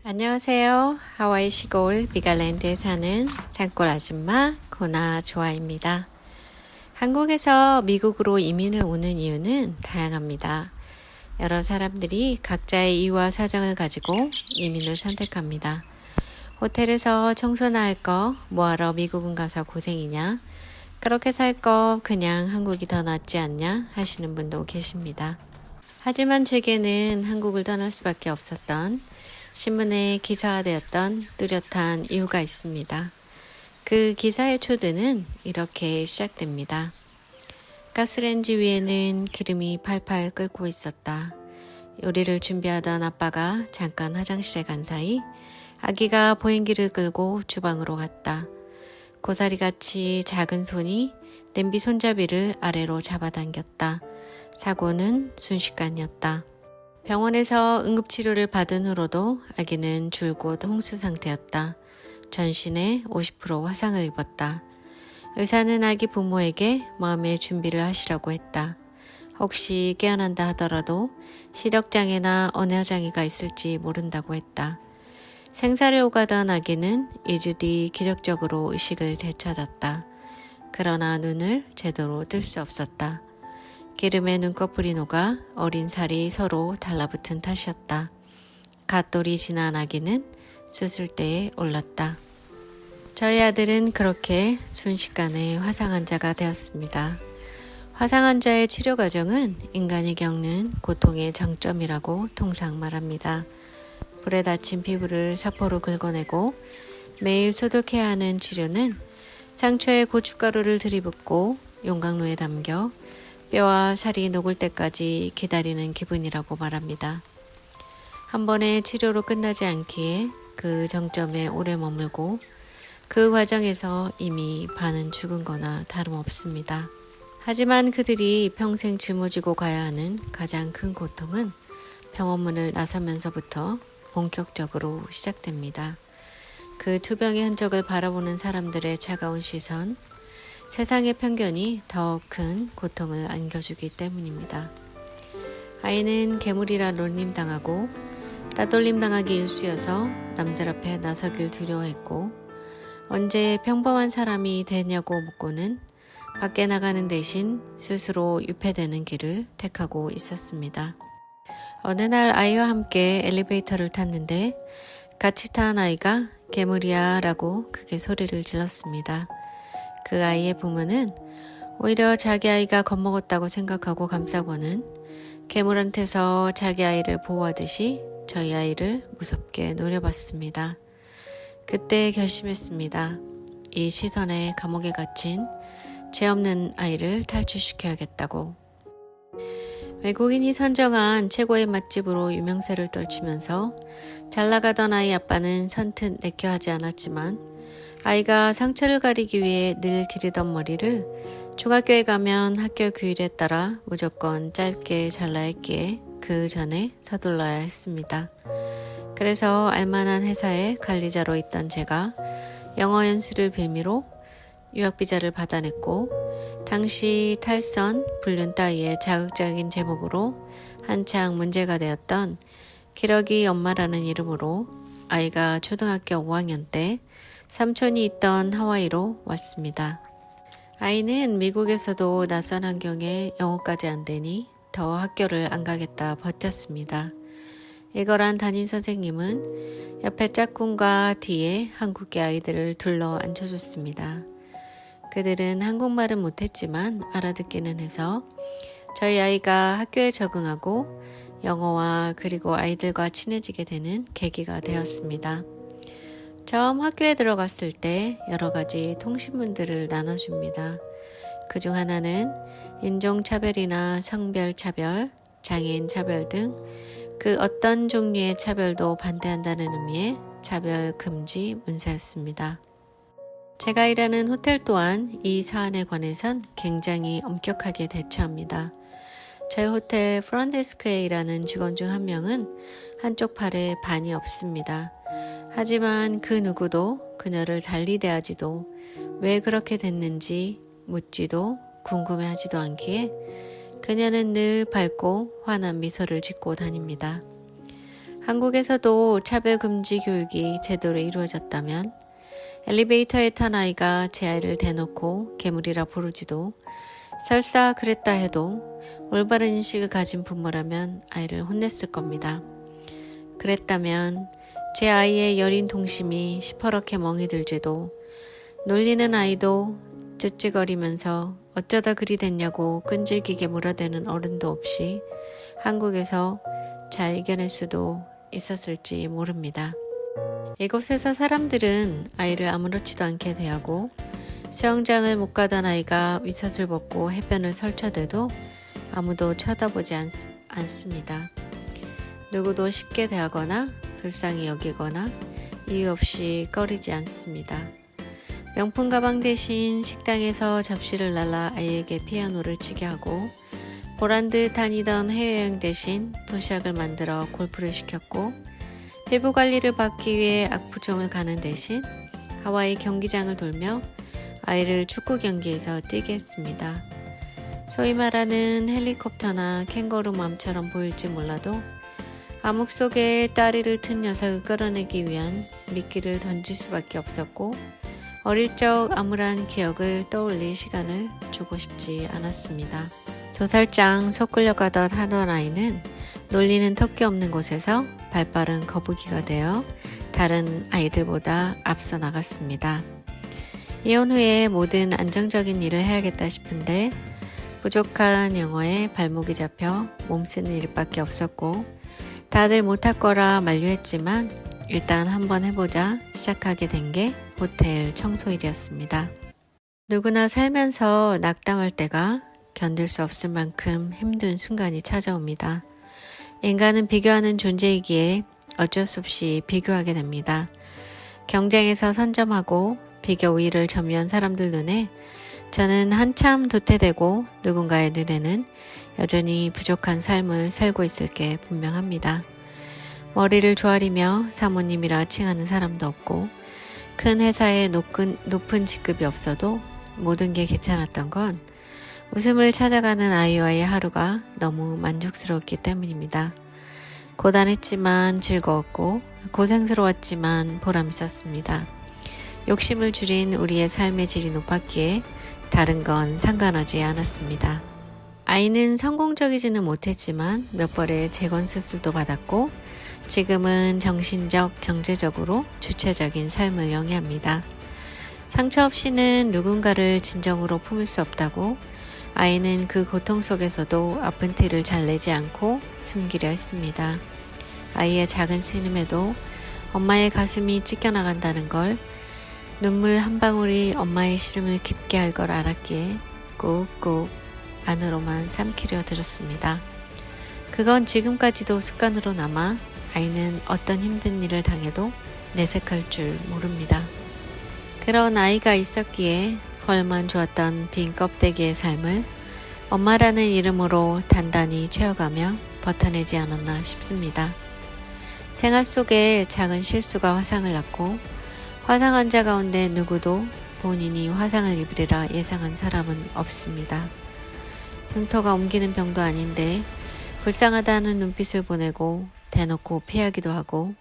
안녕하세요. 하와이 시골 비갈랜드에 사는 산골 아줌마 고나 조아입니다. 한국에서 미국으로 이민을 오는 이유는 다양합니다. 여러 사람들이 각자의 이유와 사정을 가지고 이민을 선택합니다. 호텔에서 청소나 할 거 뭐하러 미국은 가서 고생이냐? 그렇게 살 거 그냥 한국이 더 낫지 않냐? 하시는 분도 계십니다. 하지만 제게는 한국을 떠날 수밖에 없었던 신문에 기사화되었던 뚜렷한 이유가 있습니다. 그 기사의 초대는 이렇게 시작됩니다. 가스레인지 위에는 기름이 팔팔 끓고 있었다. 요리를 준비하던 아빠가 잠깐 화장실에 간 사이 아기가 보행기를 끌고 주방으로 갔다. 고사리같이 작은 손이 냄비 손잡이를 아래로 잡아당겼다. 사고는 순식간이었다. 병원에서 응급치료를 받은 후로도 아기는 줄곧 홍수 상태였다. 전신에 50% 화상을 입었다. 의사는 아기 부모에게 마음의 준비를 하시라고 했다. 혹시 깨어난다 하더라도 시력장애나 언어장애가 있을지 모른다고 했다. 생사를 오가던 아기는 2주 뒤 기적적으로 의식을 되찾았다. 그러나 눈을 제대로 뜰 수 없었다. 기름에 눈꺼풀이 녹아 어린 살이 서로 달라붙은 탓이었다. 갓돌이 지난 아기는 수술대에 올랐다. 저희 아들은 그렇게 순식간에 화상 환자가 되었습니다. 화상 환자의 치료 과정은 인간이 겪는 고통의 정점이라고 통상 말합니다. 불에 다친 피부를 사포로 긁어내고 매일 소독해야 하는 치료는 상처에 고춧가루를 들이붓고 용광로에 담겨 뼈와 살이 녹을 때까지 기다리는 기분이라고 말합니다. 한 번의 치료로 끝나지 않기에 그 정점에 오래 머물고 그 과정에서 이미 반은 죽은 거나 다름없습니다. 하지만 그들이 평생 짊어지고 가야 하는 가장 큰 고통은 병원문을 나서면서부터 본격적으로 시작됩니다. 그 투병의 흔적을 바라보는 사람들의 차가운 시선, 세상의 편견이 더 큰 고통을 안겨주기 때문입니다. 아이는 괴물이라 놀림당하고 따돌림당하기 일쑤여서 남들 앞에 나서길 두려워했고 언제 평범한 사람이 되냐고 묻고는 밖에 나가는 대신 스스로 유폐되는 길을 택하고 있었습니다. 어느 날 아이와 함께 엘리베이터를 탔는데 같이 탄 아이가 괴물이야 라고 크게 소리를 질렀습니다. 그 아이의 부모는 오히려 자기 아이가 겁먹었다고 생각하고 감싸고는 괴물한테서 자기 아이를 보호하듯이 저희 아이를 무섭게 노려봤습니다. 그때 결심했습니다. 이 시선에 감옥에 갇힌 죄 없는 아이를 탈출시켜야겠다고. 외국인이 선정한 최고의 맛집으로 유명세를 떨치면서 잘 나가던 아이 아빠는 선뜻 내켜 하지 않았지만 아이가 상처를 가리기 위해 늘 기르던 머리를 중학교에 가면 학교 규율에 따라 무조건 짧게 잘라야 했기에 그 전에 서둘러야 했습니다. 그래서 알만한 회사의 관리자로 있던 제가 영어 연수를 빌미로 유학비자를 받아냈고 당시 탈선, 불륜 따위의 자극적인 제목으로 한창 문제가 되었던 기러기 엄마라는 이름으로 아이가 초등학교 5학년 때 삼촌이 있던 하와이로 왔습니다. 아이는 미국에서도 낯선 환경에 영어까지 안 되니 더 학교를 안 가겠다 버텼습니다. 이거란 담임 선생님은 옆에 짝꿍과 뒤에 한국계 아이들을 둘러 앉혀줬습니다. 그들은 한국말은 못했지만 알아듣기는 해서 저희 아이가 학교에 적응하고 영어와 그리고 아이들과 친해지게 되는 계기가 되었습니다. 처음 학교에 들어갔을 때 여러 가지 통신문들을 나눠줍니다. 그중 하나는 인종차별이나 성별차별, 장애인차별 등 그 어떤 종류의 차별도 반대한다는 의미의 차별 금지 문서였습니다. 제가 일하는 호텔 또한 이 사안에 관해선 굉장히 엄격하게 대처합니다. 저희 호텔 프론트데스크에 일하는 직원 중 한 명은 한쪽 팔에 반이 없습니다. 하지만 그 누구도 그녀를 달리 대하지도 왜 그렇게 됐는지 묻지도 궁금해하지도 않기에 그녀는 늘 밝고 환한 미소를 짓고 다닙니다. 한국에서도 차별금지 교육이 제대로 이루어졌다면 엘리베이터에 탄 아이가 제 아이를 대놓고 괴물이라 부르지도 설사 그랬다 해도 올바른 인식을 가진 부모라면 아이를 혼냈을 겁니다. 그랬다면 제 아이의 여린 동심이 시퍼렇게 멍이 들지도 놀리는 아이도 쯧쯧거리면서 어쩌다 그리 됐냐고 끈질기게 물어대는 어른도 없이 한국에서 잘 이겨낼 수도 있었을지 모릅니다. 이곳에서 사람들은 아이를 아무렇지도 않게 대하고 수영장을 못 가던 아이가 위젖을 벗고 해변을 설쳐대도 아무도 쳐다보지 않습니다. 누구도 쉽게 대하거나 불쌍히 여기거나 이유 없이 꺼리지 않습니다. 명품 가방 대신 식당에서 접시를 날라 아이에게 피아노를 치게 하고 보란듯 다니던 해외여행 대신 도시락을 만들어 골프를 시켰고 피부 관리를 받기 위해 압구정을 가는 대신 하와이 경기장을 돌며 아이를 축구 경기에서 뛰게 했습니다. 소위 말하는 헬리콥터나 캥거루맘처럼 보일지 몰라도 암흑 속에 다리를 튼 녀석을 끌어내기 위한 미끼를 던질 수밖에 없었고 어릴 적 암울한 기억을 떠올릴 시간을 주고 싶지 않았습니다. 도살장 속 끌려가던 하던 아이는 놀리는 턱이 없는 곳에서 발빠른 거북이가 되어 다른 아이들보다 앞서 나갔습니다. 이혼 후에 모든 안정적인 일을 해야겠다 싶은데 부족한 영어에 발목이 잡혀 몸쓰는 일밖에 없었고 다들 못할 거라 만류했지만 일단 한번 해보자 시작하게 된 게 호텔 청소일이었습니다. 누구나 살면서 낙담할 때가 견딜 수 없을 만큼 힘든 순간이 찾아옵니다. 인간은 비교하는 존재이기에 어쩔 수 없이 비교하게 됩니다. 경쟁에서 선점하고 비교 우위를 점유한 사람들 눈에 저는 한참 도태되고 누군가의 눈에는 여전히 부족한 삶을 살고 있을 게 분명합니다. 머리를 조아리며 사모님이라 칭하는 사람도 없고 큰 회사에 높은 직급이 없어도 모든 게 괜찮았던 건 웃음을 찾아가는 아이와의 하루가 너무 만족스러웠기 때문입니다. 고단했지만 즐거웠고 고생스러웠지만 보람 있었습니다. 욕심을 줄인 우리의 삶의 질이 높았기에 다른 건 상관하지 않았습니다. 아이는 성공적이지는 못했지만 몇 벌의 재건 수술도 받았고 지금은 정신적, 경제적으로 주체적인 삶을 영위합니다. 상처 없이는 누군가를 진정으로 품을 수 없다고 아이는 그 고통 속에서도 아픈 티를 잘 내지 않고 숨기려 했습니다. 아이의 작은 신음에도 엄마의 가슴이 찢겨나간다는 걸 눈물 한 방울이 엄마의 시름을 깊게 할 걸 알았기에 꾹꾹 안으로만 삼키려 들었습니다. 그건 지금까지도 습관으로 남아 아이는 어떤 힘든 일을 당해도 내색할 줄 모릅니다. 그런 아이가 있었기에 헐만 좋았던 빈 껍데기의 삶을 엄마라는 이름으로 단단히 채워가며 버텨내지 않았나 싶습니다. 생활 속에 작은 실수가 화상을 낳고 화상 환자 가운데 누구도 본인이 화상을 입으리라 예상한 사람은 없습니다. 흉터가 옮기는 병도 아닌데 불쌍하다는 눈빛을 보내고 대놓고 피하기도 하고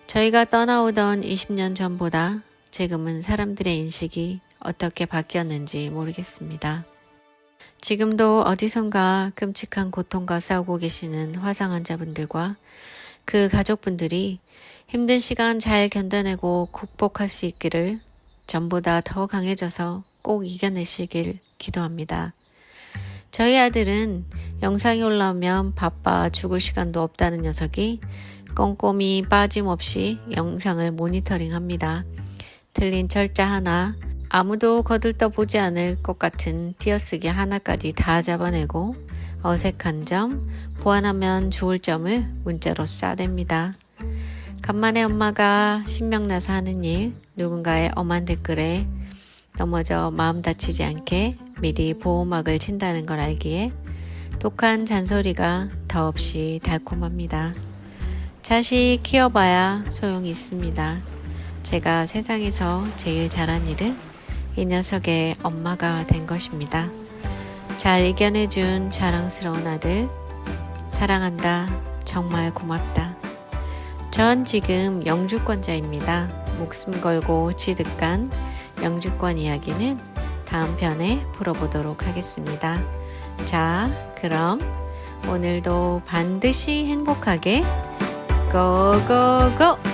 저희가 떠나오던 20년 전보다 지금은 사람들의 인식이 어떻게 바뀌었는지 모르겠습니다. 지금도 어디선가 끔찍한 고통과 싸우고 계시는 화상 환자분들과 그 가족분들이 힘든 시간 잘 견뎌내고 극복할 수 있기를 전보다 더 강해져서 꼭 이겨내시길 기도합니다. 저희 아들은 영상이 올라오면 바빠 죽을 시간도 없다는 녀석이 꼼꼼히 빠짐없이 영상을 모니터링합니다. 틀린 철자 하나, 아무도 거들떠 보지 않을 것 같은 띄어쓰기 하나까지 다 잡아내고 어색한 점, 보완하면 좋을 점을 문자로 쏴댑니다. 간만에 엄마가 신명나서 하는 일, 누군가의 엄한 댓글에 넘어져 마음 다치지 않게 미리 보호막을 친다는 걸 알기에 독한 잔소리가 더없이 달콤합니다. 자식 키워봐야 소용이 있습니다. 제가 세상에서 제일 잘한 일은 이 녀석의 엄마가 된 것입니다. 잘 이겨내준 자랑스러운 아들, 사랑한다. 정말 고맙다. 전 지금 영주권자입니다. 목숨 걸고 취득한 영주권 이야기는 다음 편에 풀어보도록 하겠습니다. 자, 그럼 오늘도 반드시 행복하게 고고고!